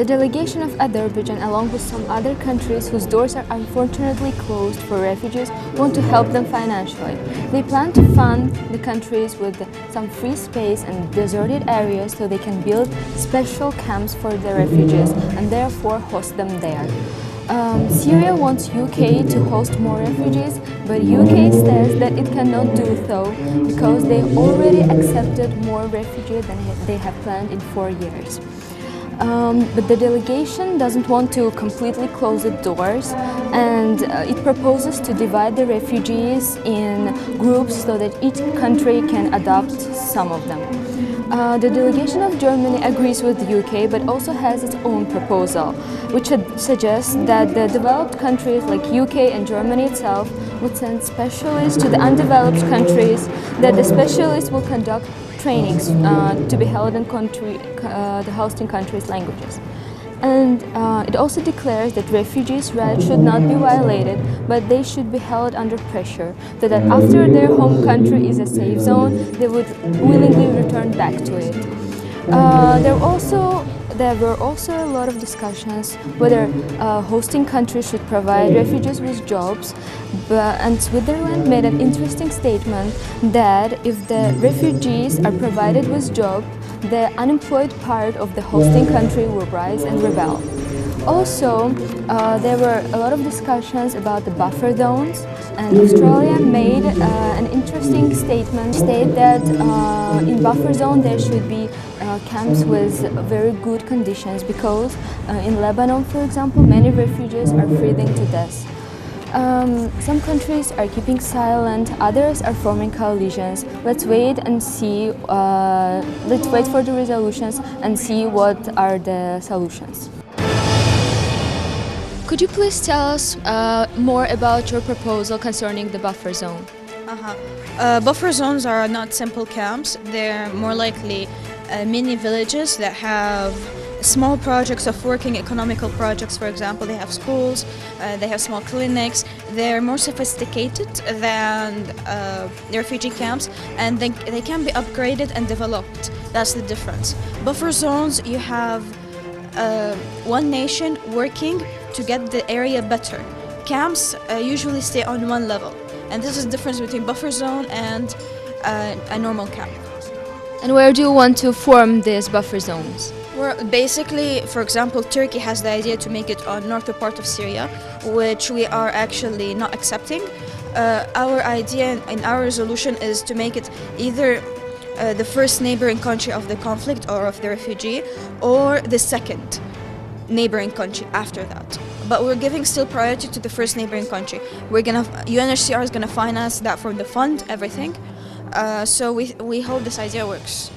The delegation of Azerbaijan, along with some other countries whose doors are unfortunately closed for refugees, want to help them financially. They plan to fund the countries with some free space and deserted areas so they can build special camps for the refugees and therefore host them there. Syria wants UK to host more refugees, but UK says that it cannot do so because they already accepted more refugees than they have planned in 4 years. But the delegation doesn't want to completely close the doors, and it proposes to divide the refugees in groups so that each country can adopt some of them. The delegation of Germany agrees with the UK but also has its own proposal, which suggests that the developed countries like UK and Germany itself would send specialists to the undeveloped countries, that the specialists will conduct trainings to be held in the hosting countries' languages. And it also declares that refugees' rights should not be violated, but they should be held under pressure, so that after their home country is a safe zone, they would willingly return back to it. There were also a lot of discussions whether hosting countries should provide refugees with jobs, and Switzerland made an interesting statement that if the refugees are provided with jobs, the unemployed part of the hosting country will rise and rebel. Also, there were a lot of discussions about the buffer zones, and Australia made an interesting statement, state that in buffer zone there should be camps with very good conditions, because in Lebanon, for example, many refugees are freezing to death. Some countries are keeping silent, others are forming coalitions. Let's wait and see, let's wait for the resolutions and see what are the solutions. Could you please tell us more about your proposal concerning the buffer zone? Buffer zones are not simple camps. They're more likely mini villages that have small projects of working, economical projects. For example, they have schools, they have small clinics. They're more sophisticated than the refugee camps, and they can be upgraded and developed. That's the difference. Buffer zones, you have one nation working to get the area better. Camps usually stay on one level, and this is the difference between buffer zone and a normal camp. And where do you want to form these buffer zones? Basically, for example, Turkey has the idea to make it on northern part of Syria, which we are actually not accepting. Our idea in our resolution is to make it either the first neighboring country of the conflict or of the refugee, or the second neighboring country after that. But we're giving still priority to the first neighboring country. UNHCR is gonna finance that from the fund, everything. So we hope this idea works.